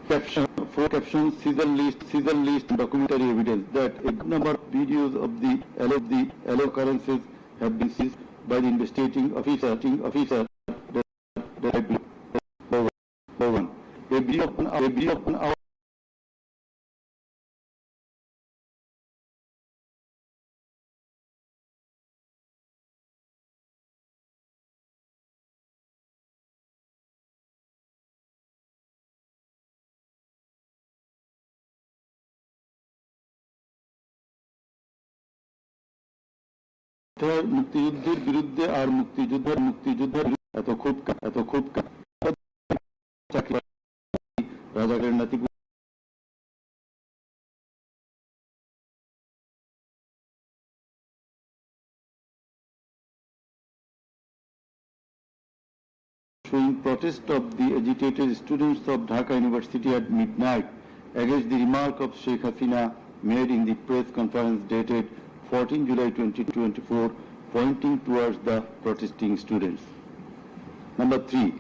Four captions, season list, documentary evidence that a good number of videos of the alleged occurrences have been seized by the investigating officer. A video of an hour মুক্তিযুদ্ধের বিরুদ্ধে আর মুক্তিযুদ্ধের এত খুব রাজাকারের নাতি showing protest of the agitated students of Dhaka University at midnight against the remark of Sheikh Hasina made in the press conference dated 14 July 2024, pointing towards the protesting students. Number 3,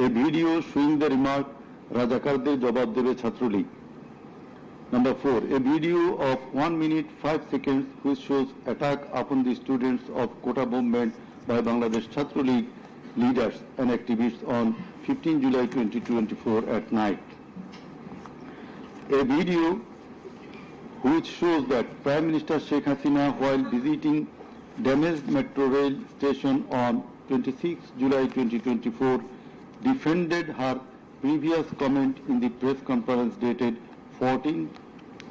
a video showing the remark Rajakarder jawab debe Chhatrolig. Number 4, a video of 1 minute 5 seconds which shows attack upon the students of Kota movement by Bangladesh Chhatrolig leaders and activists on 15 July 2024 at night. A video which shows that Prime Minister Sheikh Hasina, while visiting damaged metro rail station on 26 July 2024, defended her previous comment in the press conference dated 14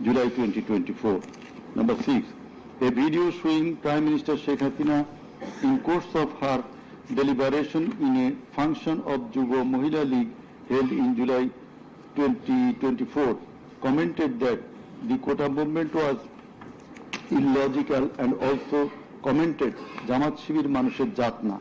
July 2024. Number 6, a video showing Prime Minister Sheikh Hasina in course of her deliberation in a function of Jugo Mahila League held in July 2024 commented that the Kota movement was illogical and also commented Jamaat Shibir Manusher Jatna.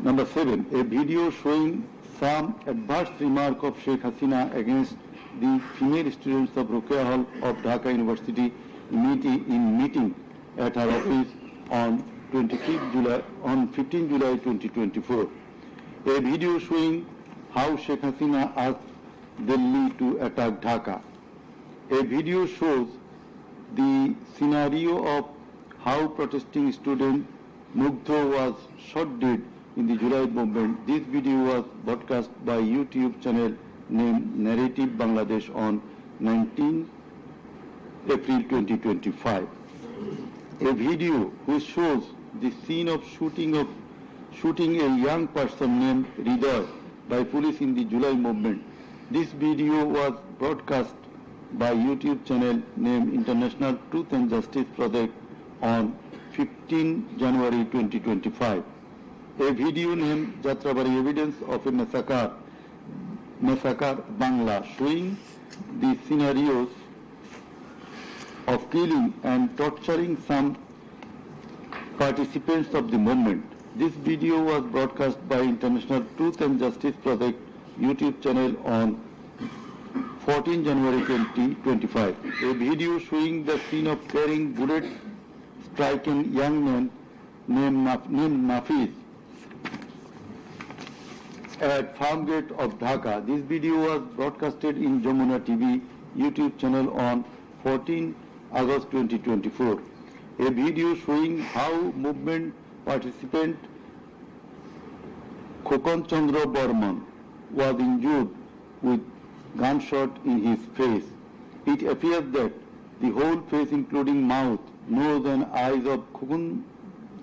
Number 7, a video showing some adverse remark of Sheikh Hasina against the female students of Ruqayya Hall of Dhaka University in meeting at her office on 15 July 2024. A video showing how Sheikh Hasina asked Delhi to attack Dhaka. A video shows the scenario of how protesting student Mugdho was shot dead in the July movement. This video was broadcast by YouTube channel named Narrative Bangladesh on 19 April 2025. A video which shows the scene of shooting a young person named Ridar by police in the July movement. This video was broadcast by YouTube channel named International Truth and Justice Project on 15 January 2025. A video named Jatrabari Evidence of a Massacre Bangla showing the scenarios of killing and torturing some participants of the movement. This video was broadcast by International Truth and Justice Project YouTube channel on 14 January 2025. A video showing the scene of carrying bullets striking young man named Nafiz at farm gate of Dhaka. This video was broadcasted in Jamuna TV YouTube channel on 14 August 2024. A video showing how movement participant Khokon Chandra Burman was injured with gunshot in his face. It appears that the whole face including mouth, nose and eyes of Khokon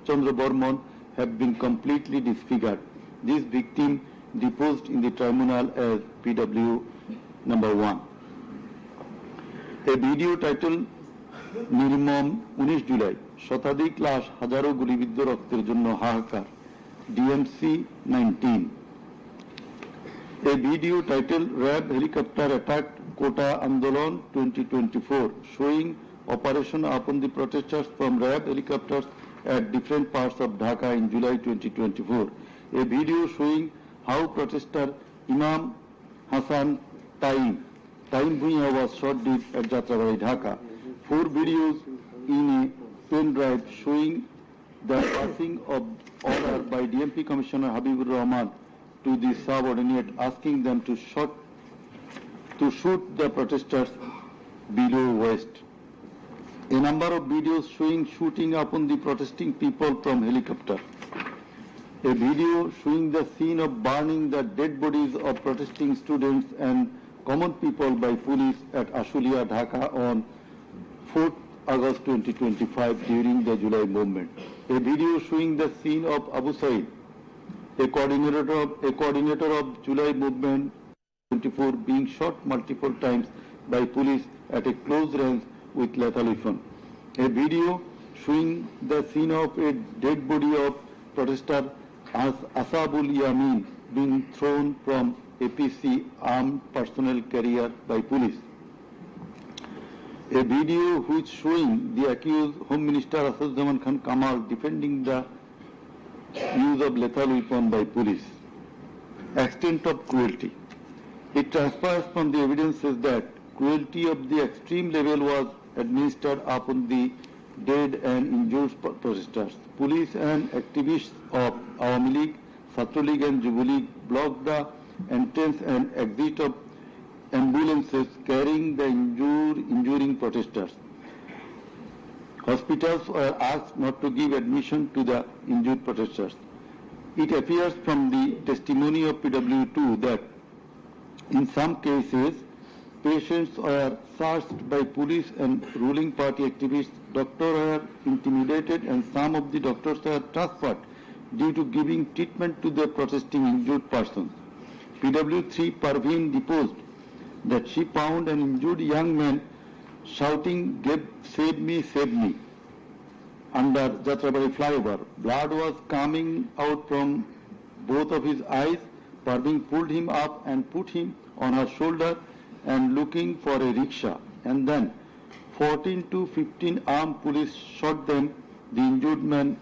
Chandra Burman have been completely disfigured. This victim deposed in the tribunal as PW number 1. A video titled নির্মম 19 জুলাই শতাধিক লাশ হাজারো গুলিবিদ্ধ রক্তের জন্য হাহাকার DMC 19. A video titled RAB helicopter attack Kota Andolon 2024 showing operation upon the protesters from RAB helicopters at different parts of Dhaka in July 2024. A video showing how protester Imam Hassan Taim Bhuiya was shot dead at Jatrabari, Dhaka. 4 videos in a pen drive showing the passing of order by DMP Commissioner Habibur Rahman to the subordinate asking them to to shoot the protesters below waist. A number of videos showing shooting upon the protesting people from helicopter. A video showing the scene of burning the dead bodies of protesting students and common people by police at Ashulia, Dhaka on 4th August 2025 during the July movement. A video showing the scene of Abu Said, a coordinator of July movement 24, being shot multiple times by police at a close range with lethal weapon. A video showing the scene of a dead body of protester Aazadi Local being thrown from APC armed personnel carrier by police. A video which showing the accused Home Minister Asad Khan Kamal defending the use of lethal weapon by police. Extent of cruelty. It transpires from the evidences that cruelty of the extreme level was administered upon the dead and injured protesters. Police and activists of Awamileague, League and League blocked the entrance and exit of ambulances carrying the injuring protesters. Hospitals were asked not to give admission to the injured protesters. It appears from the testimony of PW2 that in some cases, patients were searched by police and ruling party activists. Doctors were intimidated and some of the doctors were transferred due to giving treatment to the protesting injured persons. PW3 Parveen deposed that she found an injured young man shouting, save me, under Jatrabari flyover. Blood was coming out from both of his eyes. Parveen pulled him up and put him on her shoulder and looking for a rickshaw. And then 14 to 15 armed police shot them. The injured man,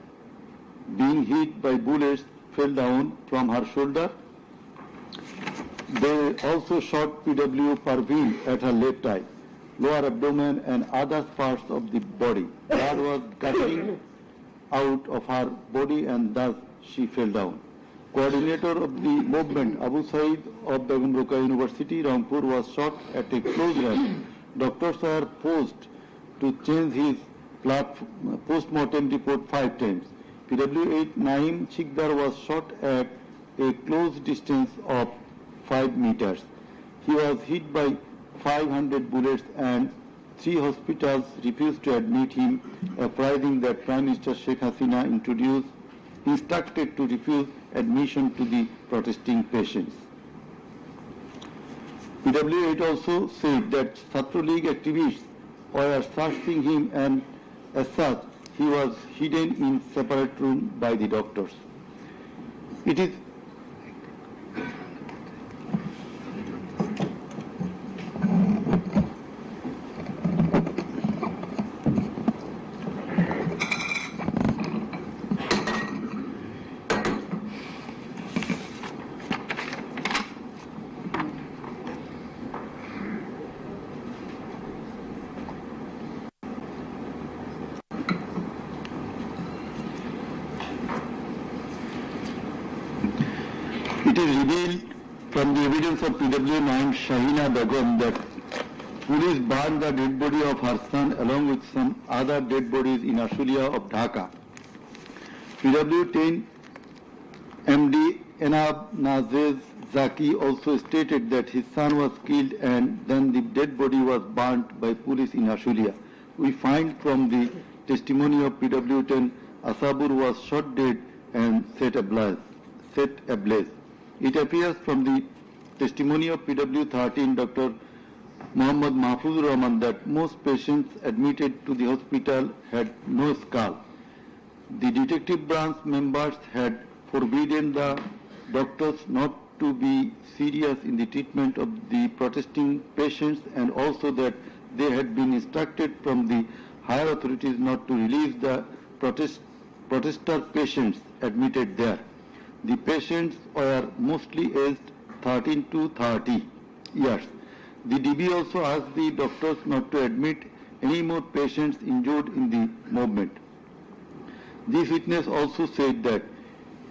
being hit by bullets, fell down from her shoulder. They also shot PW Parveen at her left eye, lower abdomen and other parts of the body. Blood was gushing out of her body and thus she fell down. Coordinator of the movement, Abu Said of Begum Rokeya University, Rampur, was shot at a close range. Doctors were forced to change his post-mortem report 5 times. PW8 Naeem Chikdar was shot at a close distance of 5 meters. He was hit by 500 bullets and 3 hospitals refused to admit him, apprising that Prime Minister Sheikh Hasina instructed to refuse admission to the protesting patients. PW8 also said that Chhatra League activists were searching him and as such he was hidden in separate room by the doctors. It is revealed from the evidence of PW9 Shahina Begum that police burned the dead body of her son along with some other dead bodies in Ashulia of Dhaka. PW10 MD Enab Nazez Zaki also stated that his son was killed and then the dead body was burnt by police in Ashulia. We find from the testimony of PW10 Asabur was shot dead and set ablaze. It appears from the testimony of PW13 Dr. Muhammad Mahfuzur Rahman that most patients admitted to the hospital had no skull. The detective branch members had forbidden the doctors not to be serious in the treatment of the protesting patients and also that they had been instructed from the higher authorities not to release the protester patients admitted there. The patients were mostly aged 13 to 30 years. The DB also asked the doctors not to admit any more patients injured in the movement. This witness also said that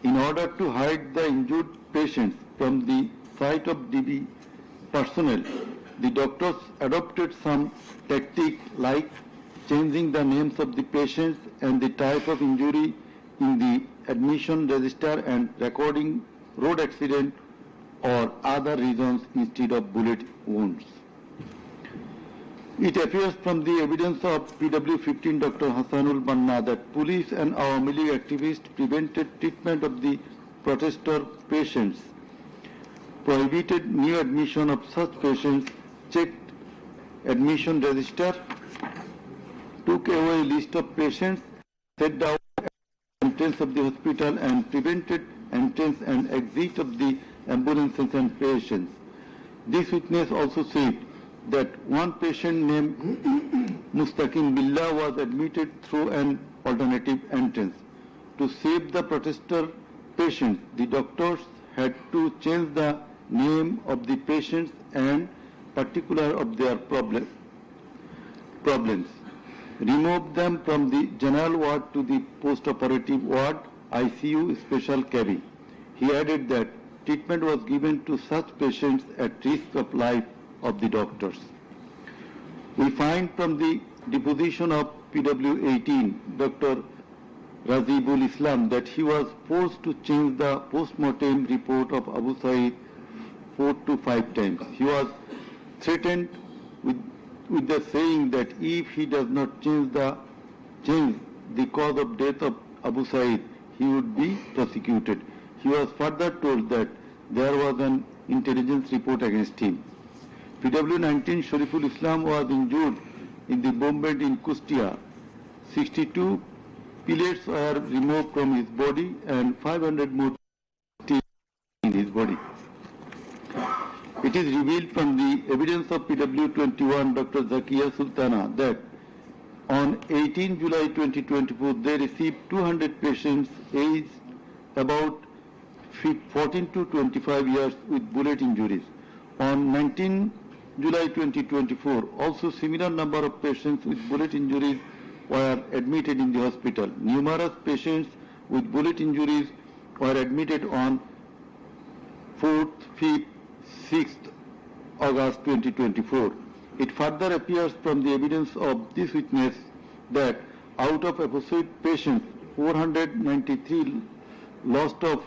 in order to hide the injured patients from the sight of DB personnel, The doctors adopted some tactic like changing the names of the patients and the type of injury in the admission register and recording road accident or other reasons instead of bullet wounds. It appears from the evidence of PW15 Dr. Hassanul Banna that police and Awamileague activists prevented treatment of the protester patients, prohibited new admission of such patients, checked admission register, took away list of patients, set down entrance of the hospital and prevented entrance and exit of the ambulances and patients. This witness also said that one patient named Mustaqim Billah was admitted through an alternative entrance. To save the protester patients, the doctors had to change the name of the patients and particular of their problems, remove them from the general ward to the post-operative ward, ICU special cabin. He added that treatment was given to such patients at risk of life of the doctors. We find from the deposition of PW18, Dr. Razibul Islam, that he was forced to change the post-mortem report of Abu Saeed 4 to 5 times. He was threatened with the saying that if he does not change the cause of death of Abu Saeed, he would be prosecuted. He was further told that there was an intelligence report against him. PW19 Shariful Islam was injured in the bombardment in Kustia. 62 pellets were removed from his body and 500 more still in his body. It is revealed from the evidence of PW21 Dr. Zakia Sultana that on 18 July 2024 they received 200 patients aged about 14 to 25 years with bullet injuries. On 19 July 2024, also similar number of patients with bullet injuries were admitted in the hospital. Numerous patients with bullet injuries were admitted on 4th, 5th, 6th August 2024. It further appears from the evidence of this witness that out of episode patients, 493 lost one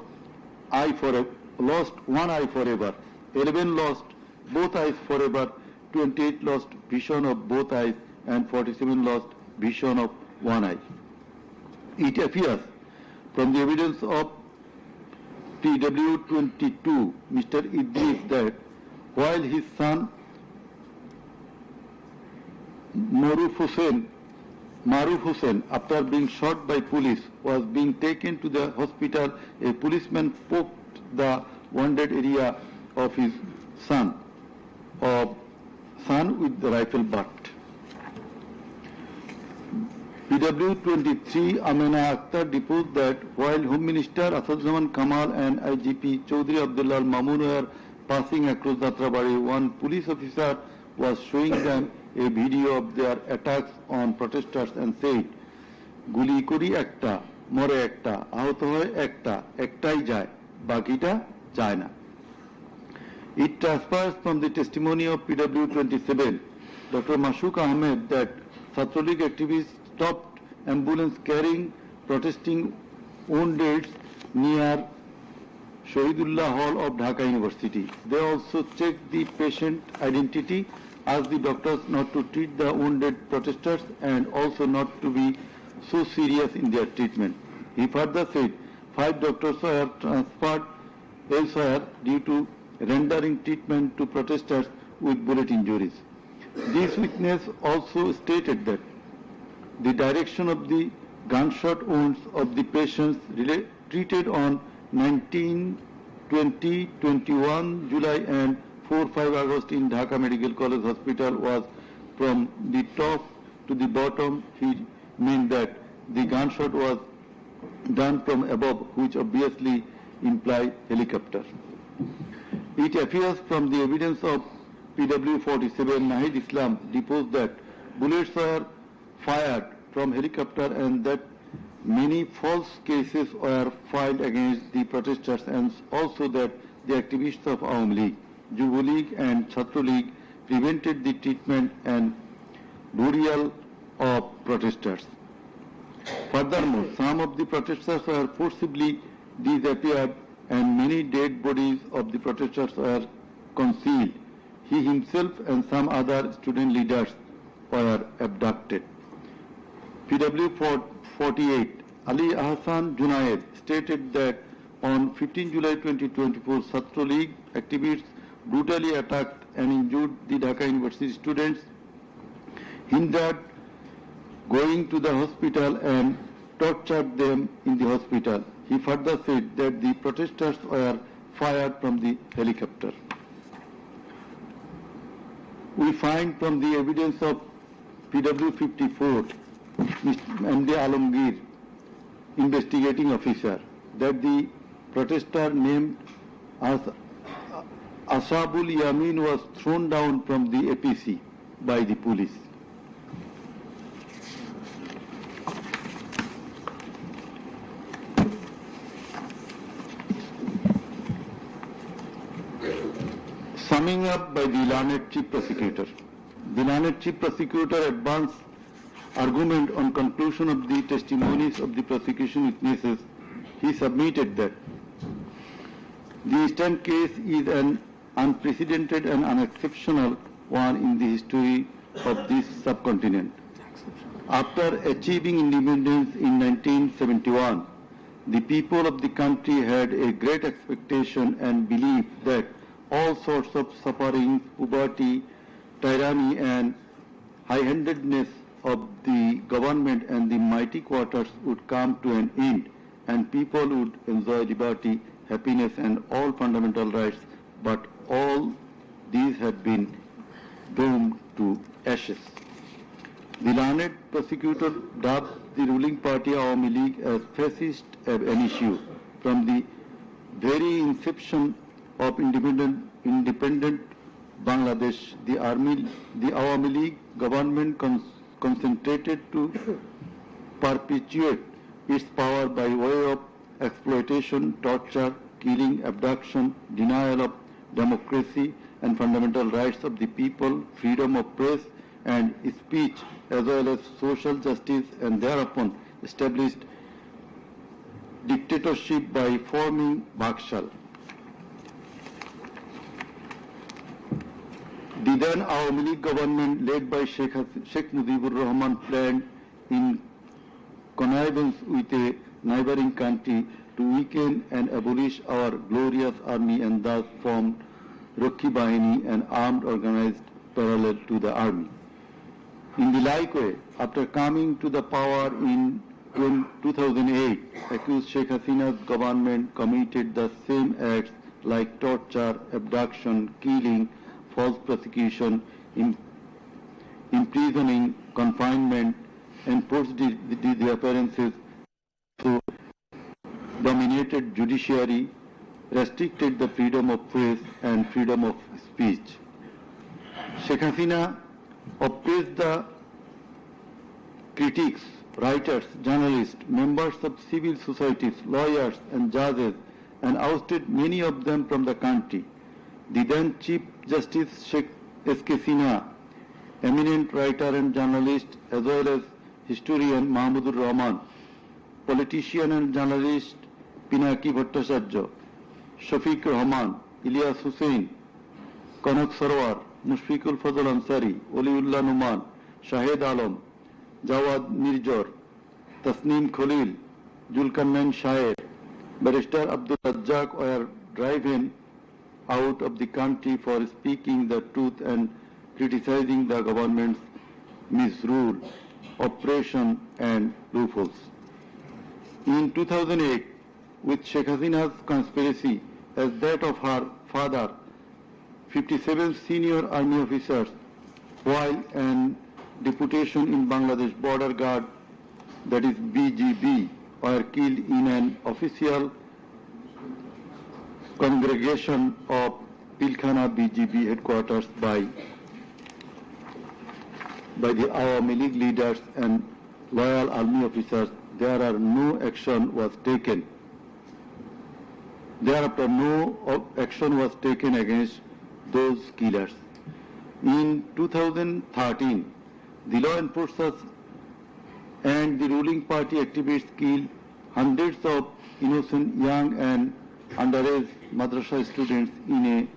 eye forever, 11 lost both eyes forever, 28 lost vision of both eyes, and 47 lost vision of one eye. It appears from the evidence of PW22, Mr. Idris, that while his son Maruf Hussain, after being shot by police, was being taken to the hospital, a policeman poked the wounded area of his son with the rifle butt. PW23 Amina Akhtar deposed that while Home Minister Asaduzzaman Kamal and IGP Chaudhry Abdullah Mamun were passing across Jatrabari, one police officer was showing them a video of their attacks on protesters and said, "Guli kori ekta, more ekta, ahoto hoy ekta, ektai jay, bakita jay na." It transpires from the testimony of PW27, Dr. Mashuk Ahmed, that Chhatraleague activists stopped ambulance carrying protesting woundeds near Shahidullah Hall of Dhaka University. They also checked the patient identity, asked the doctors not to treat the wounded protesters and also not to be so serious in their treatment. He further said 5 doctors were transferred elsewhere due to rendering treatment to protesters with bullet injuries. This witness also stated that the direction of the gunshot wounds of the patients treated on 19, 20, 21 July and 4-5 August in Dhaka Medical College Hospital was from the top to the bottom. He meant that the gunshot was done from above, which obviously implies helicopter. It appears from the evidence of PW47 Nahid Islam deposed that bullets were fired from helicopter and that many false cases were filed against the protesters, and also that the activists of Awamileague, Jubo League and Chhatraleague prevented the treatment and burial of protesters. Furthermore, some of the protesters were forcibly disappeared and many dead bodies of the protesters were concealed. He himself and some other student leaders were abducted. PW 48 Ali Ahsan Junaid stated that on 15 July 2024, Chhatra League activists brutally attacked and injured the Dhaka University students, hindered going to the hospital and tortured them in the hospital. He further said that the protesters were fired from the helicopter. We find from the evidence of PW 54, Mr. M.D. Alamgir, investigating officer, that the protester named as Ashabul Yamin was thrown down from the APC by the police. Summing up by the learned Chief Prosecutor. The learned Chief Prosecutor advanced argument on conclusion of the testimonies of the prosecution witnesses. He submitted that the instant case is an unprecedented and unexceptional one in the history of this subcontinent. After achieving independence in 1971, the people of the country had a great expectation and belief that all sorts of suffering, poverty, tyranny and high-handedness of the government and the mighty quarters would come to an end and people would enjoy liberty, happiness and all fundamental rights, but all these had been doomed to ashes. The learned prosecutor dubbed the ruling party Awamileague as fascist ab initio. From the very inception of independent Bangladesh, the Awamileague government concentrated to perpetuate its power by way of exploitation, torture, killing, abduction, denial of democracy and fundamental rights of the people, freedom of press and speech, as well as social justice, and thereupon established dictatorship by forming Bhakshal. The then Awamileague government, led by Sheikh Mujibur Rahman, planned in connivance with a neighboring country to weaken and abolish our glorious army and thus formed Rakhi Bahini, an armed organized parallel to the army. In the like way, after coming to the power in 2008, accused Sheikh Hasina's government committed the same acts like torture, abduction, killing, false prosecution, imprisoning, confinement, enforced disappearances, so dominated judiciary, restricted the freedom of press and freedom of speech. Sheikh Hasina oppressed the critics, writers, journalists, members of civil societies, lawyers and judges, and ousted many of them from the country. The then Chief Justice Sheikh S.K. Sinha, eminent writer and journalist, as well as historian Mahmudur Rahman, politician and journalist Pinaki Bhattacharya, Shafiq Rahman, Ilyas Hussain, Kanak Sarwar, Mushfiqul Fazl Ansari, Oliullah Numan, Shahed Alam, Jawad Mirjor, Tasneem Khalil, Julkarnain Shaher, Barrister Abdul Razzaq were driven out of the country for speaking the truth and criticizing the government's misrule, oppression and loopholes. In 2008, with Sheikh Hasina's conspiracy as that of her father, 57 senior army officers, while an deputation in Bangladesh Border Guard, that is BGB, were killed in an official congregation of Pilkhana BGB headquarters by the Awamileague leaders and loyal army officers. Thereafter no action was taken against those killers. In 2013, the law enforcers and the ruling party activists killed hundreds of innocent young and underage madrasa students in a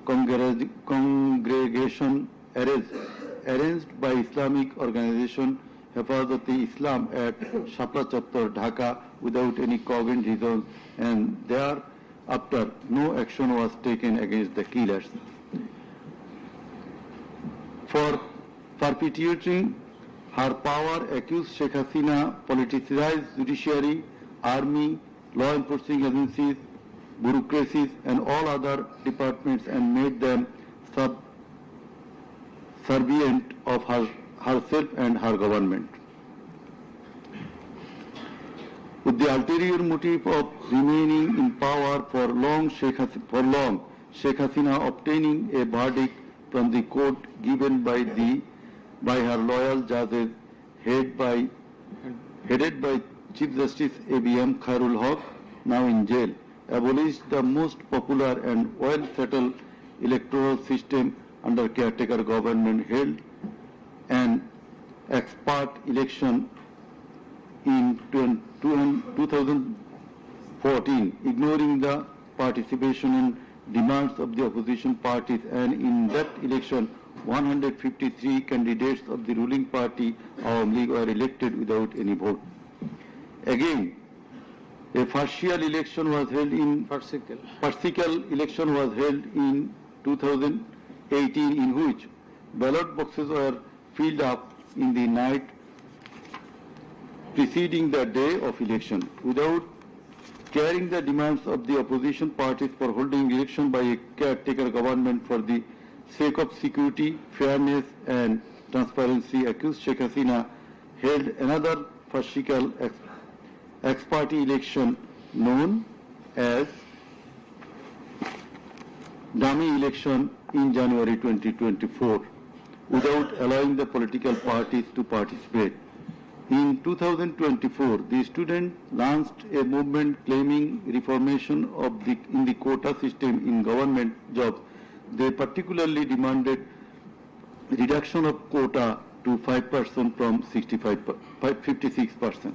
congregation arranged by Islamic organization Hifazat-e-Islam at Shapla Chattor, Dhaka, without any cogent reason, and thereafter no action was taken against the killers. For perpetuating her power, accused Sheikh Hasina politicized judiciary, army, law enforcing agencies, bureaucracies and all other departments and made them subservient of herself and her government. With the ulterior motive of remaining in power for long, Sheikh Hasina obtaining a verdict from the court given by her loyal judges headed by Chief Justice A.B.M. Khairul Haq, now in jail, abolished the most popular and well-settled electoral system under caretaker government, held an expert election in 2014, ignoring the participation and demands of the opposition parties, and in that election 153 candidates of the ruling party Awamileague were elected without any vote. Again, a farcical election was held in 2018, in which ballot boxes were filled up in the night preceding the day of election, without carrying the demands of the opposition parties for holding election by a caretaker government for the sake of security, fairness and transparency. Accused Sheikh Hasina held another farcical ex-party election known as dummy election in January 2024 without allowing the political parties to participate. In 2024, the students launched a movement claiming reformation in the quota system in government jobs. They particularly demanded reduction of quota to 5% from 56%.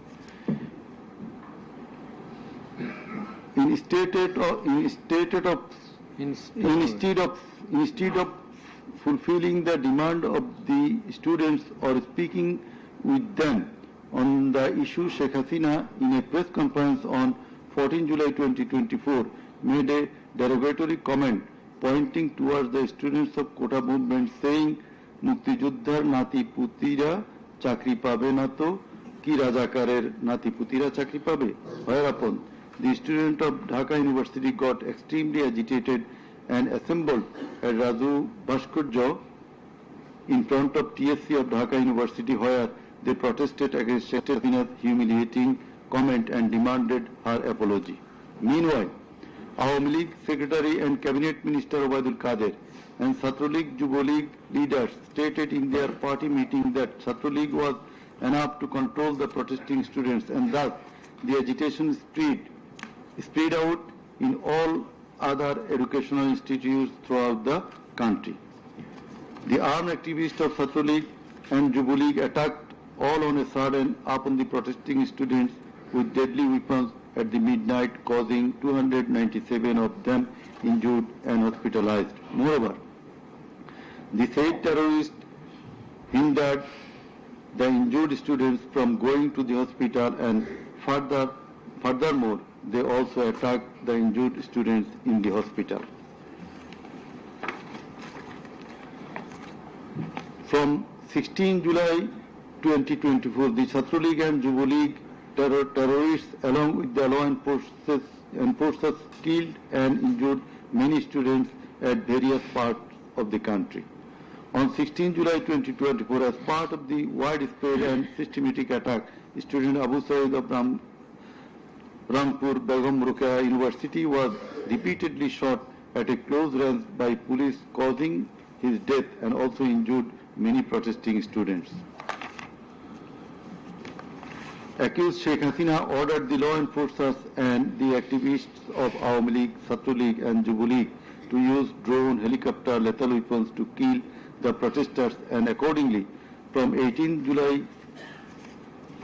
Instead of fulfilling the demand of the students or speaking with them on the issue, Sheikh Hasina, in a press conference on 14 July 2024, made a derogatory comment pointing towards the students of quota movement, saying, "Mukti Juddhar Nati Putira Chakri Pabe Nato Ki Rajakarer Nati Putira Chakri Pabe." Whereupon the student of Dhaka University got extremely agitated and assembled at Raju Bhaskurja in front of TSC of Dhaka University, where they protested against Sheikh Hasina's humiliating comment and demanded her apology. Meanwhile, Awamileague Secretary and Cabinet Minister Obaidul Qadir and Chhatraleague Juboleague leaders stated in their party meeting that Chhatraleague was enough to control the protesting students, and thus the agitation spread out in all other educational institutes throughout the country. The armed activists of Chhatraleague and Juboleague attacked all on a sudden upon the protesting students with deadly weapons at the midnight, causing 297 of them injured and hospitalized. Moreover, the said terrorists hindered the injured students from going to the hospital, and furthermore, they also attacked the injured students in the hospital. From 16 July 2024, the Chhatraleague and Juboleague terrorists, along with the law enforcers, killed and injured many students at various parts of the country. On 16 July 2024, as part of the widespread and systematic attack, student Abu Saeed of Rangpur Begum Ruqayya University was repeatedly shot at a close range by police, causing his death and also injured many protesting students. Accused Sheikh Hasina ordered the law enforcers and the activists of Awamileague, Chhatraleague and Juboleague to use drone, helicopter, lethal weapons to kill the protesters, and accordingly, from 18 July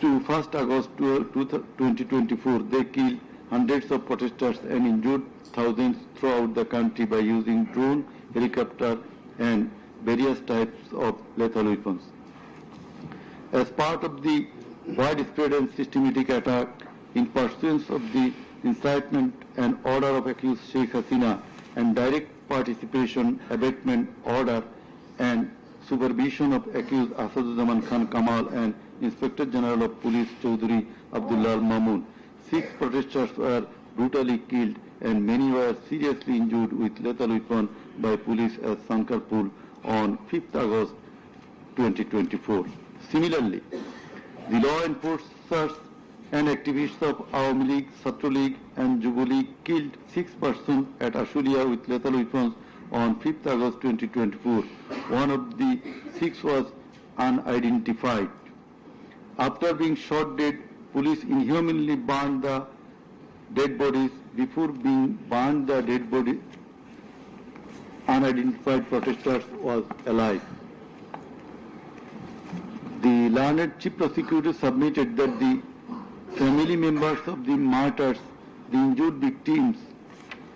to 1st August 2024, they killed hundreds of protesters and injured thousands throughout the country by using drone, helicopter, and various types of lethal weapons. As part of the widespread and systematic attack in pursuance of the incitement and order of accused Sheikh Hasina and direct participation, abatement order and supervision of accused Asaduzzaman Khan Kamal and Inspector General of Police Chaudhry Abdullah Mamun, 6 protesters were brutally killed and many were seriously injured with lethal weapon by police at Sankarpur on 5th August 2024. Similarly, the law enforcers and activists of Awamileague, Chhatra League and Yuva League killed 6 persons at Ashulia with lethal weapons on 5th August 2024. One of the 6 was unidentified. After being shot dead, police inhumanly burned the dead bodies. Before being burned, the dead body, unidentified protesters was alive. The learned chief prosecutor submitted that the family members of the martyrs, the injured victims,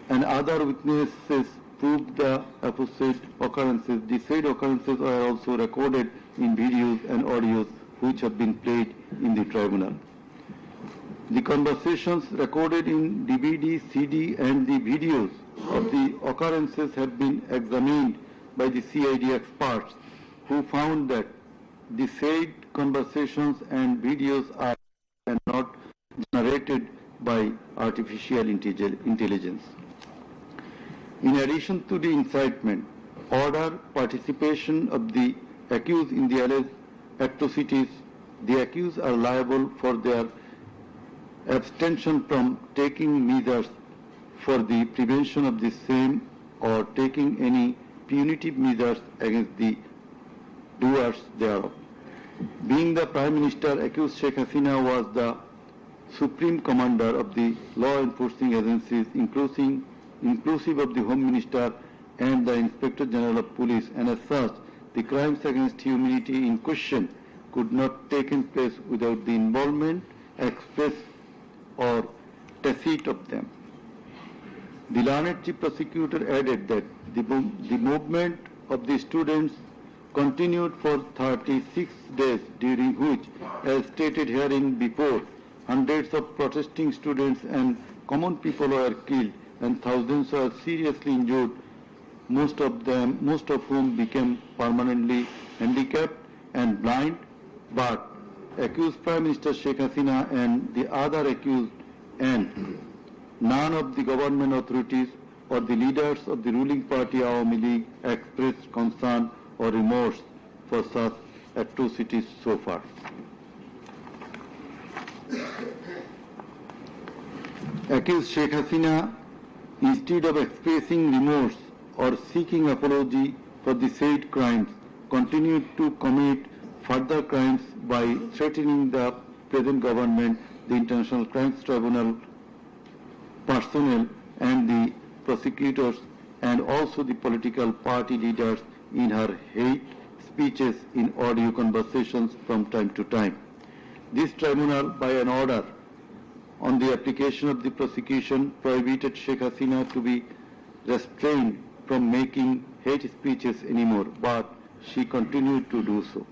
and other witnesses proved the opposite occurrences. The said occurrences are also recorded in videos and audios which have been played in the tribunal. The conversations recorded in DVD, CD, and the videos of the occurrences have been examined by the CID experts, who found that the said conversations and videos are not generated by artificial intelligence. In addition to the incitement, order, participation of the accused in the alleged atrocities, the accused are liable for their abstention from taking measures for the prevention of the same or taking any punitive measures against the doers thereof. Being the Prime Minister, accused Sheikh Hasina was the Supreme Commander of the law enforcing agencies, inclusive of the Home Minister and the Inspector General of Police, and as such, the crimes against humanity in question could not take place without the involvement, express or tacit of them. The learned chief prosecutor added that the movement of the students continued for 36 days, during which, as stated herein before, hundreds of protesting students and common people were killed and thousands were seriously injured, most of whom became permanently handicapped and blind. But accused Prime Minister Sheikh Hasina and the other accused and none of the government authorities or the leaders of the ruling party Awamileague expressed concern or remorse for such atrocities so far. Accused Sheikh Hasina, instead of expressing remorse or seeking apology for the said crimes, continued to commit further crimes by threatening the present government, the International Crimes Tribunal personnel and the prosecutors, and also the political party leaders in her hate speeches in audio conversations from time to time. This tribunal, by an order on the application of the prosecution, prohibited Sheikh Hasina to be restrained from making hate speeches anymore, but she continued to do so.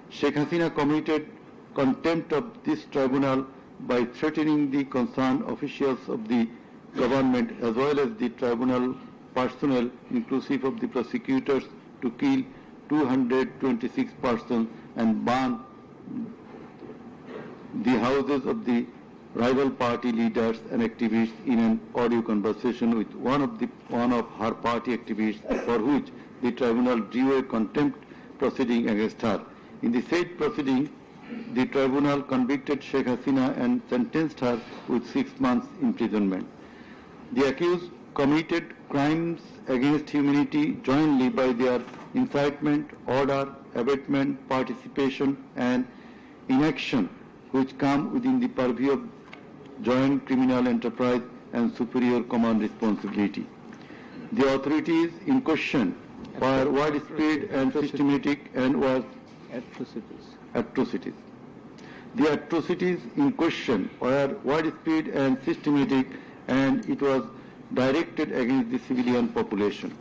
Sheikh Hasina committed contempt of this tribunal by threatening the concerned officials of the government as well as the tribunal personnel, inclusive of the prosecutors, to kill 226 persons and burn the houses of the rival party leaders and activists in an audio conversation with one of her party activists, for which the tribunal drew a contempt proceeding against her. In the said proceeding, the tribunal convicted Sheikh Hasina and sentenced her with 6 months imprisonment. The accused committed crimes against humanity jointly by their incitement, order, abatement, participation and inaction, which come within the purview of joint criminal enterprise and superior command responsibility. The authorities in question were widespread and systematic and was atrocities. The atrocities in question were widespread and systematic, and it was directed against the civilian population.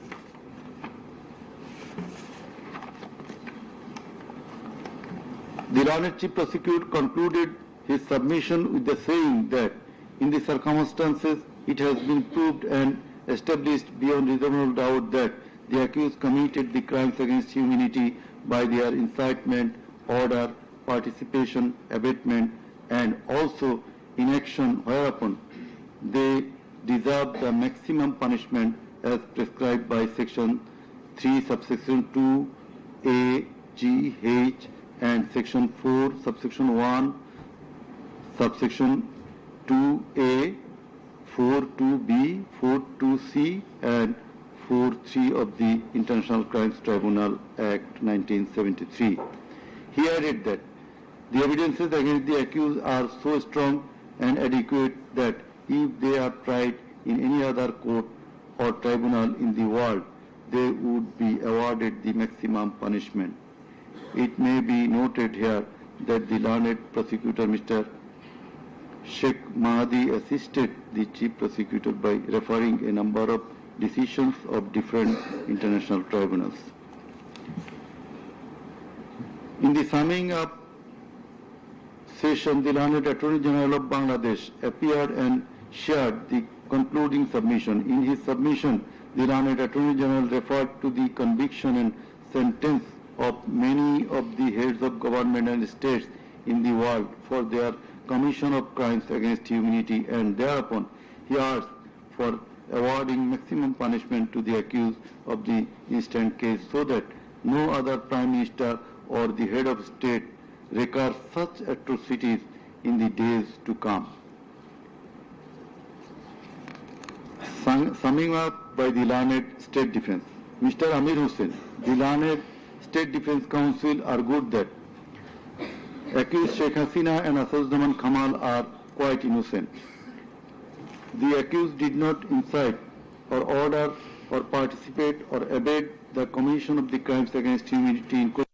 The learned Chief Prosecutor concluded his submission with the saying that in the circumstances it has been proved and established beyond reasonable doubt that the accused committed the crimes against humanity by their incitement, order, participation, abatement, and also inaction, whereupon they deserve the maximum punishment as prescribed by Section 3, subsection 2, A, G, H, and Section 4, subsection 1, subsection 2A, 4.2b, 4.2c, and 4.3 of the International Crimes Tribunal Act 1973. He added that the evidences against the accused are so strong and adequate that if they are tried in any other court or tribunal in the world, they would be awarded the maximum punishment. It may be noted here that the learned prosecutor, Mr. Sheikh Mahdi, assisted the Chief Prosecutor by referring a number of decisions of different international tribunals. In the summing up session, the learned Attorney General of Bangladesh appeared and shared the concluding submission. In his submission, the learned Attorney General referred to the conviction and sentence of many of the heads of government and states in the world for their commission of crimes against humanity, and thereupon he asked for awarding maximum punishment to the accused of the instant case so that no other Prime Minister or the head of state recur such atrocities in the days to come. Summing up by the learned State Defence, Mr. Amir Hussain, the learned State Defence Counsel argued that accused Sheikh Hasina and Aazadi Kamal are quite innocent. The accused did not incite or order or participate or abet the commission of the crimes against humanity in question.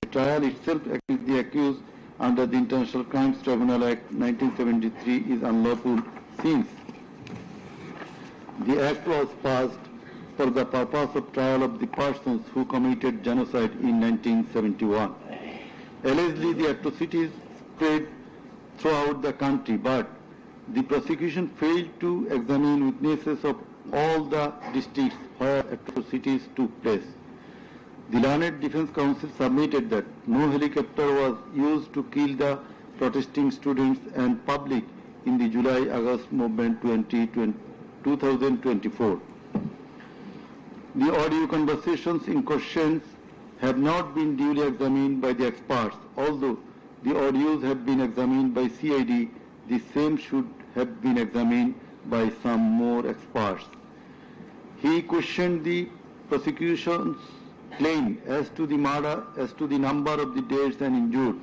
The trial itself against the accused under the International Crimes Tribunal Act 1973 is unlawful since the Act was passed for the purpose of trial of the persons who committed genocide in 1971. Allegedly, the atrocities spread throughout the country, but the prosecution failed to examine witnesses of all the districts where atrocities took place. The learned Defence Counsel submitted that no helicopter was used to kill the protesting students and public in the July-August movement 2024. The audio conversations in question have not been duly examined by the experts. Although the audios have been examined by CID, the same should have been examined by some more experts. He questioned the prosecution's claim as to the number of the deaths and injured.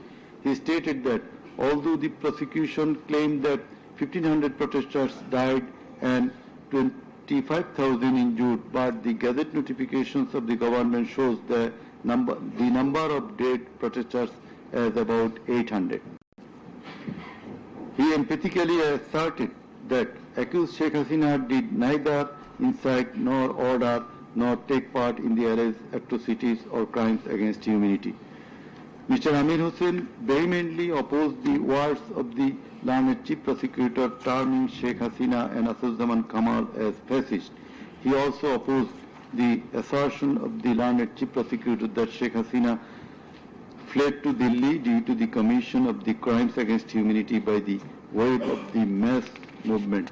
He stated that although the prosecution claimed that 1,500 protesters died and 25,000 injured, but the Gazette notifications of the government shows the number of dead protesters as about 800. He emphatically asserted that accused Sheikh Hasina did neither incite nor order nor take part in the alleged atrocities or crimes against humanity. Mr. Amir Hussain vehemently opposed the words of the learned Chief Prosecutor terming Sheikh Hasina and Aazadi Kamal as fascist. He also opposed the assertion of the learned Chief Prosecutor that Sheikh Hasina fled to Delhi due to the commission of the crimes against humanity by the wave of the mass movement.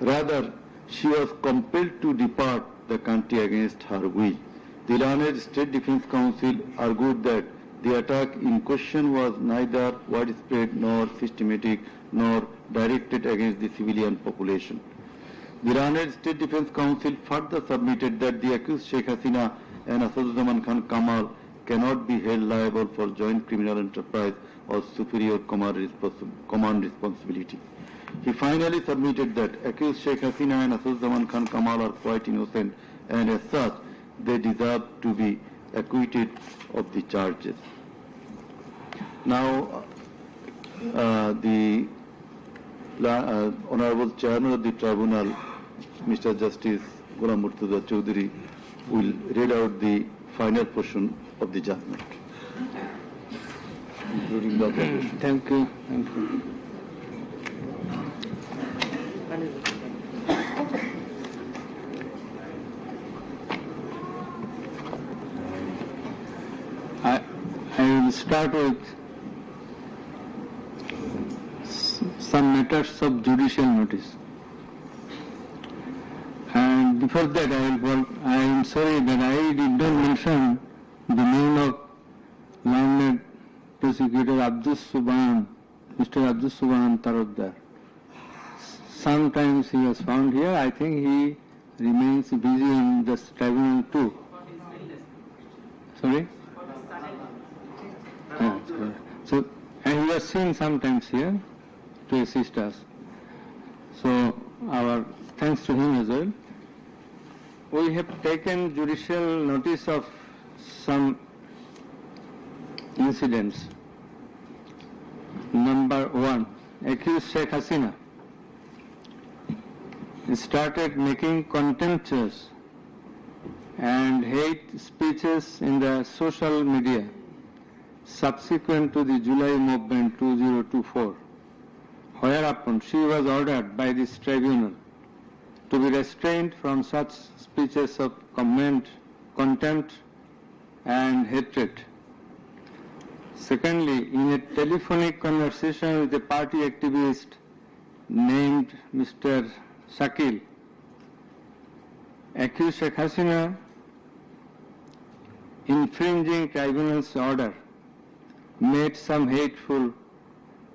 Rather, she was compelled to depart the country against her will. The learned State Defence Counsel argued that the attack in question was neither widespread nor systematic nor directed against the civilian population. The learned State Defence Counsel further submitted that the accused Sheikh Hasina and Aazadi Kamal cannot be held liable for joint criminal enterprise or superior command responsibility. He finally submitted that accused Sheikh Hasina and Asaduzzaman Khan Kamal are quite innocent, and as such, they deserve to be acquitted of the charges. Now, the Honorable Chairman of the Tribunal, Mr. Justice Ghulam Murtaza Chaudhary, will read out the final portion of the judgment, including the observation. Thank you. Thank you. I will start with some matters of judicial notice. And before that, I am sorry that I did not mention the name of learned prosecutor Mr. Abdul Subhan Tarodar. Sometimes he was found here. I think he remains busy in the tribunal too. Sorry? So, and we are seen sometimes here to assist us. So, our thanks to him as well. We have taken judicial notice of some incidents. Number 1, accused Sheikh Hasina started making contemptuous and hate speeches in the social media subsequent to the July movement 2024, whereupon she was ordered by this tribunal to be restrained from such speeches of contempt and hatred. Secondly, in a telephonic conversation with a party activist named Mr. Shakil, accused Sheikh Hasina, infringing tribunal's order, made some hateful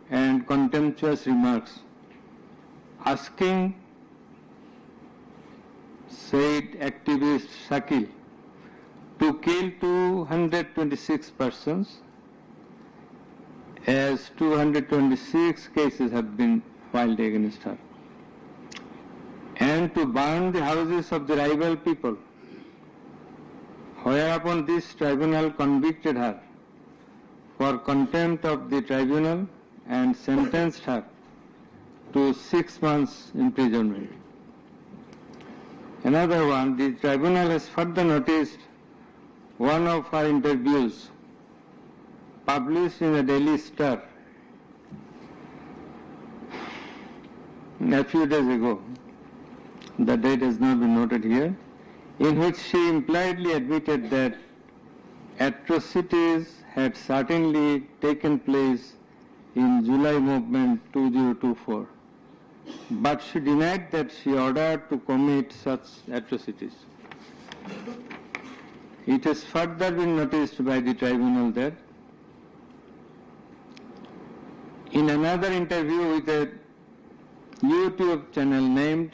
and contemptuous remarks, asking said activist Shakil to kill 226 persons, as 226 cases have been filed against her, and to burn the houses of the rival people, whereupon this tribunal convicted her for contempt of the tribunal and sentenced her to 6 months imprisonment. Another one, the tribunal has further noticed one of her interviews published in the Daily Star a few days ago, the date has not been noted here, in which she impliedly admitted that atrocities had certainly taken place in July movement 2024, but she denied that she ordered to commit such atrocities. It has further been noticed by the tribunal that in another interview with a YouTube channel named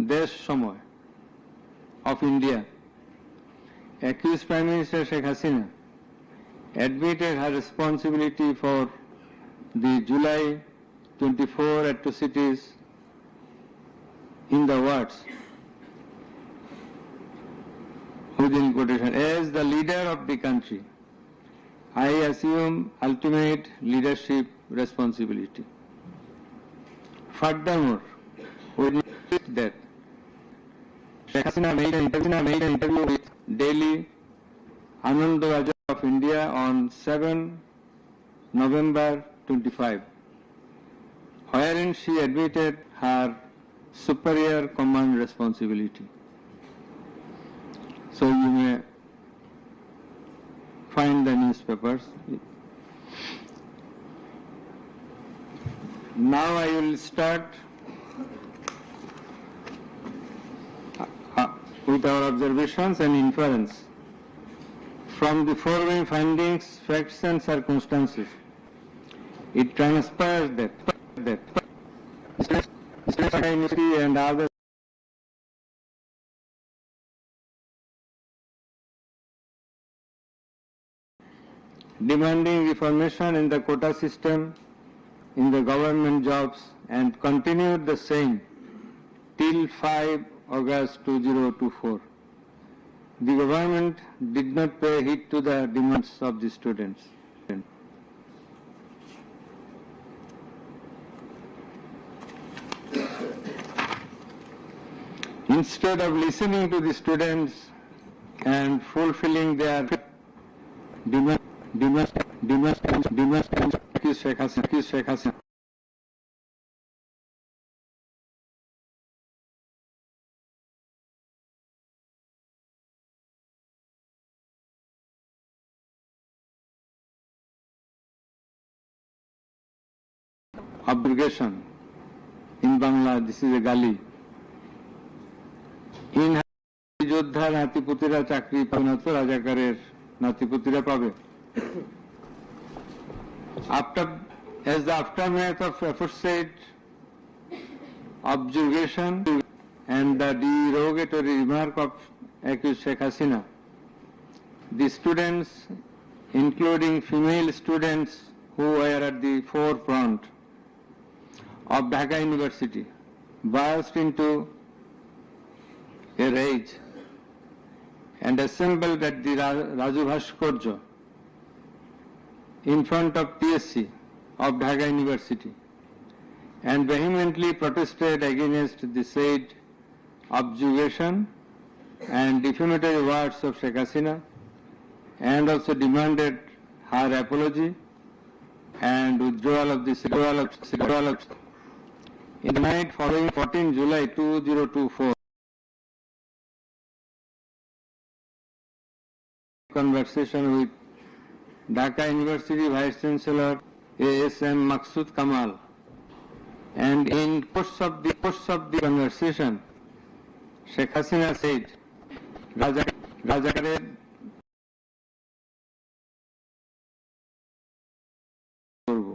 Desh Samoy of India, accused Prime Minister Sheikh Hasina admitted her responsibility for the July 24 atrocities in the words, within quotation, as the leader of the country, I assume ultimate leadership responsibility. Furthermore, we note that Sheikh Hasina made an interview with Daily Azadi of India on 7 November 25, wherein she admitted her superior command responsibility. So you may find the newspapers. Now I will start with our observations and inference. From the foregoing findings, facts and circumstances, it transpires that and other demanding reformation in the quota system, in the government jobs, and continued the same till 5 August 2024. The government did not pay heed to the demands of the students. Instead of listening to the students and fulfilling their demands, abrogation. In Bangla, this is a gali. In যোদ্ধার নাতিপুতিরা চাকরি পাবে না তো রাজাকারের নাতিপুতিরা পাবে. As the aftermath of aforesaid observation and the derogatory remark of accused Sheikh Hasina, the students, including female students who were at the forefront of Dhaka University, burst into a rage and assembled at the Raju Bhaskarya in front of TSC of Dhaka University and vehemently protested against the said observation and defamatory words of Sheikh Hasina, and also demanded her apology and withdrawal of the in the night following 14 July 2024. Conversation with Dhaka University Vice Chancellor A.S.M. Maqsood Kamal, and in course of the conversation, Sheikh Hasina said, Rajakared করব,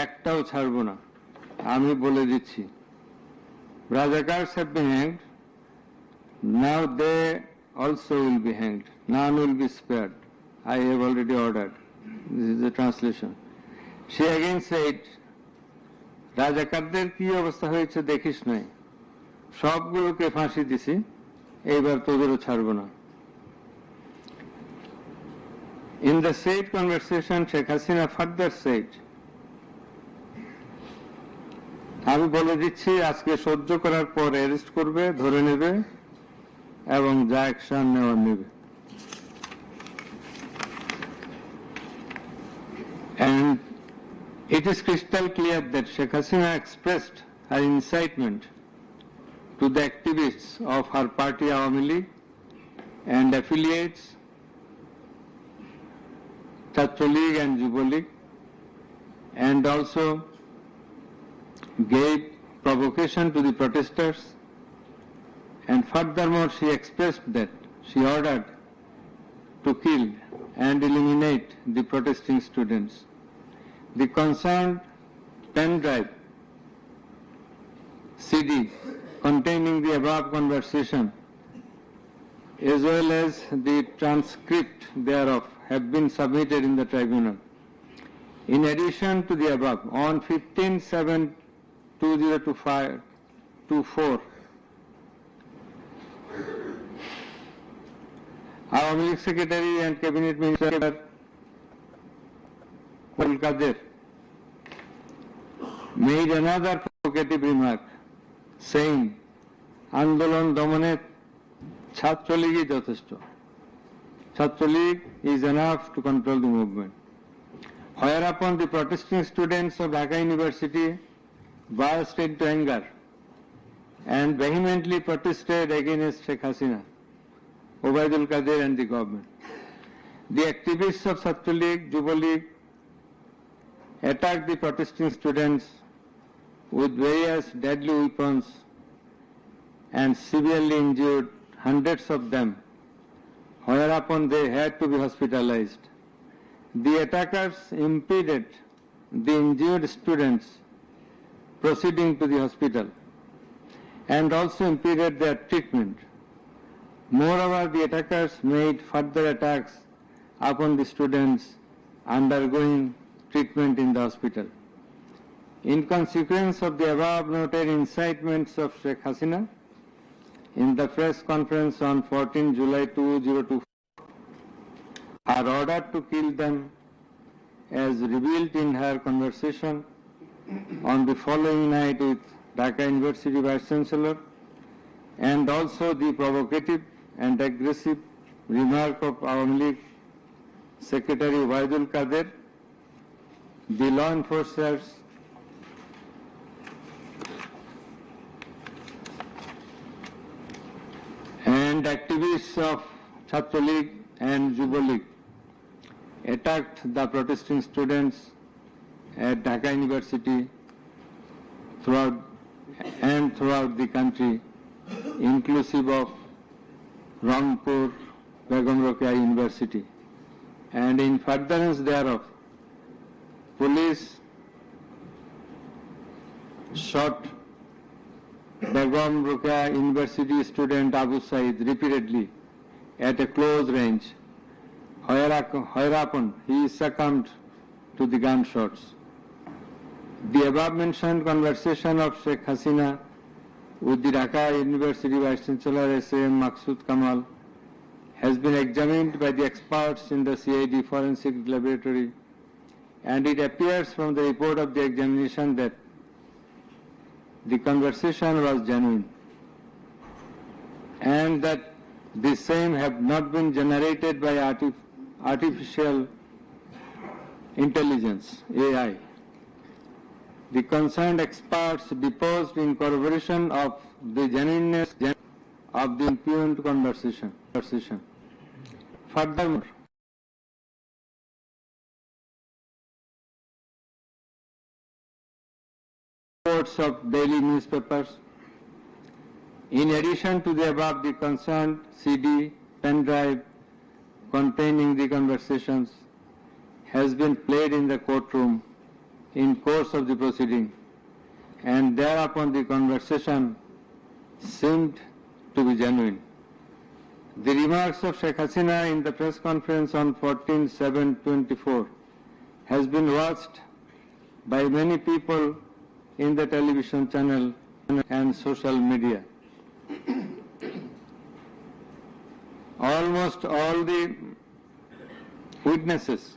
একটাও ছাড়ব না, আমি বলে দিচ্ছি. Rajakars have been hanged, now they also will be hanged. None will be spared. I have already ordered. This is the translation. She again said, রাজাকারদের কি অবস্থা হয়েছে দেখিস নাই, সবগুলোকে ফাঁসি দিছি, এইবার তোদেরও ছাড়ব না. In the said conversation, Sheikh Hasina further said, আমি বলে দিচ্ছি আজকে সহ্য করার পর অ্যারেস্ট করবে, ধরে নেবে এবং যা অ্যাকশন নেওয়ার নেবে. And it is crystal clear that Sheikh Hasina expressed her incitement to the activists of her party Awamileague and affiliates, Chhatraleague and Yuvaleague, and also gave provocation to the protesters, and furthermore she expressed that she ordered to kill and eliminate the protesting students. The concerned pen drive CD containing the above conversation as well as the transcript thereof have been submitted in the tribunal. In addition to the above, on 15/7/2024, Awamileague Secretary and Cabinet Minister Kadir made another provocative remark saying, Andolon Domane Chhatraleague Jotheshto. Chhatraleague is enough to control the movement. Whereupon the protesting students of Dhaka University burst into anger and vehemently protested against Sheikh Hasina, Obaidul Qadir and the government. The activists of Chhatraleague, Yuvaleague attacked the protesting students with various deadly weapons and severely injured hundreds of them, whereupon they had to be hospitalized. The attackers impeded the injured students proceeding to the hospital and also impeded their treatment. Moreover, the attackers made further attacks upon the students undergoing treatment in the hospital. In consequence of the above noted incitements of Sheikh Hasina, in the press conference on 14 July 2024, are ordered to kill them as revealed in her conversation on the following night with Dhaka University Vice Chancellor, and also the provocative and aggressive remark of Awamileague Secretary Waidul Kader, the law enforcers and activists of Chhatra League and Yuva League attacked the protesting students at Dhaka University throughout the country, inclusive of Rangpur Begum Rokeya University. And in furtherance thereof, police shot Begum Rokeya University student Abu Said repeatedly at a close range, whereupon he succumbed to the gunshots. The above mentioned conversation of Sheikh Hasina with the Dhaka University Vice Chancellor S.A.M. Maqsood Kamal has been examined by the experts in the CID Forensic Laboratory, and it appears from the report of the examination that the conversation was genuine and that the same have not been generated by artificial intelligence, AI. The concerned experts deposed in corroboration of the genuineness of the impugned conversation. Furthermore, reports of daily newspapers, in addition to the above, the concerned CD, pen drive containing the conversations has been played in the courtroom in course of the proceeding, and thereupon the conversation seemed to be genuine. The remarks of Sheikh Hasina in the press conference on 14/7/24 has been watched by many people in the television channel and social media. Almost all the witnesses,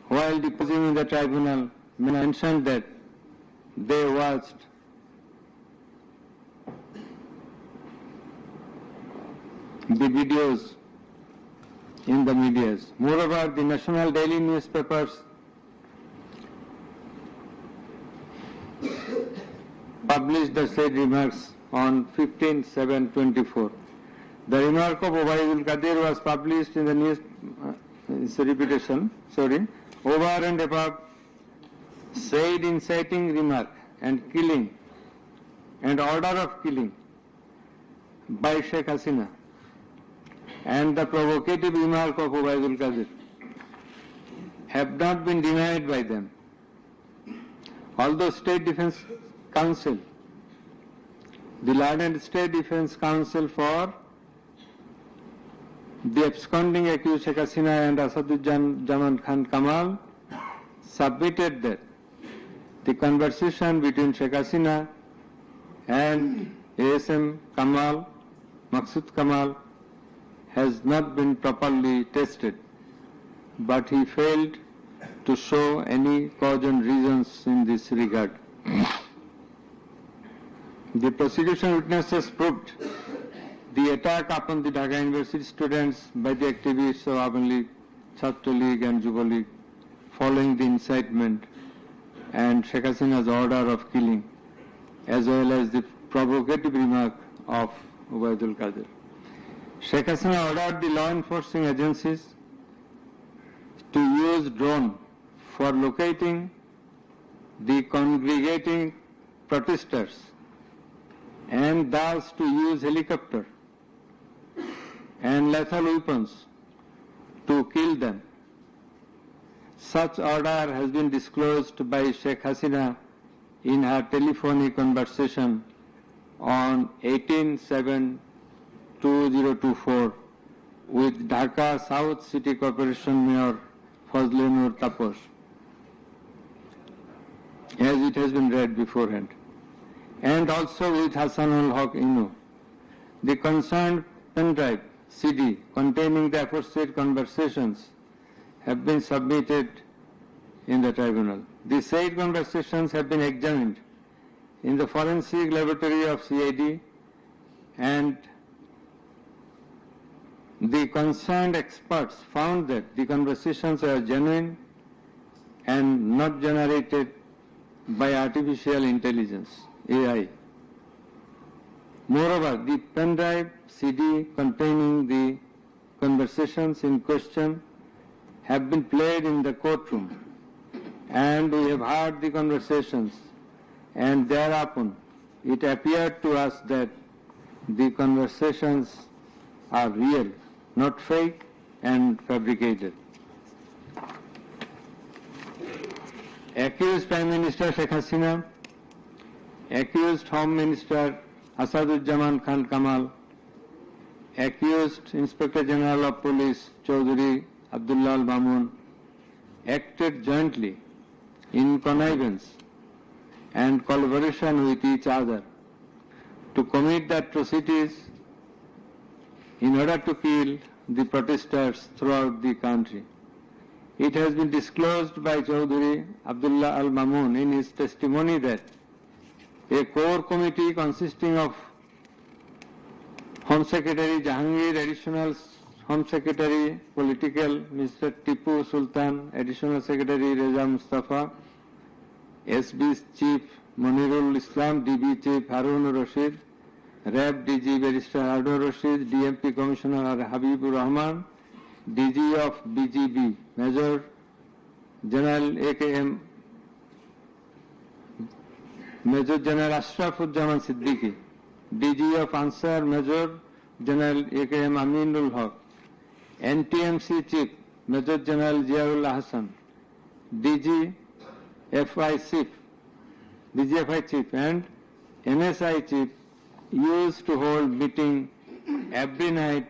while deposing in the tribunal, mentioned that they watched the videos in the media. Moreover, the national daily newspapers published the said remarks on 15/7/24. The remark of Waidul Kader was published in the news, it's a repetition, over and above said inciting remark and killing and order of killing by Sheikh Hasina and the provocative remark of Waidul Kader have not been denied by them. Although State Defence Council, the learned State Defence Council for the absconding accused Sheikh Hasina and Asaduzzaman Khan Kamal submitted that the conversation between Sheikh Hasina and ASM Kamal, Maqsood Kamal, has not been properly tested, but he failed to show any cogent reasons in this regard. The prosecution witnesses proved the attack upon the Dhaka University students by the activists of Awamileague, Chhatra League and Yuva League following the incitement and Sheikh Hasina's order of killing, as well as the provocative remark of Waidul Kader. Sheikh Hasina ordered the law enforcing agencies to use drone for locating the congregating protesters and thus to use helicopter and lethal weapons to kill them. Such order has been disclosed by Sheikh Hasina in her telephonic conversation on 18/7/2024 with Dhaka South City Corporation Mayor Fazle Nur Taposh. as it has been read beforehand, and also with Hassanul Haq Inu. The concerned pen drive CD containing the aforesaid conversations have been submitted in the tribunal. The said conversations have been examined in the forensic laboratory of CID, and the concerned experts found that the conversations are genuine and not generated by artificial intelligence, AI. Moreover, the pen drive CD containing the conversations in question have been played in the courtroom, and we have heard the conversations, and thereupon it appeared to us that the conversations are real, not fake and fabricated. Accused Prime Minister Sheikh Hasina, accused Home Minister Asaduzzaman Khan Kamal, accused Inspector General of Police Chaudhry Abdullah Al Mamun acted jointly in connivance and collaboration with each other to commit the atrocities in order to kill the protesters throughout the country. It has been disclosed by Chaudhry Abdullah Al Mamun in his testimony that a core committee consisting of Home Secretary Jahangir, Additional Home Secretary Political Mr. Tipu Sultan, Additional Secretary Reza Mustafa, SB Chief Monirul Islam, DB Chief Harun Rashid, RAB DG Barrister Harun Rashid, DMP Commissioner Habibur Rahman, DG of BGB Major General AKM Major General Ashrafuzzaman Siddiqui, DG of Ansar Major General AKM Aminul Haq, NTMC Chief Major General Ziaul Hassan, DGFI Chief and NSI Chief used to hold meeting every night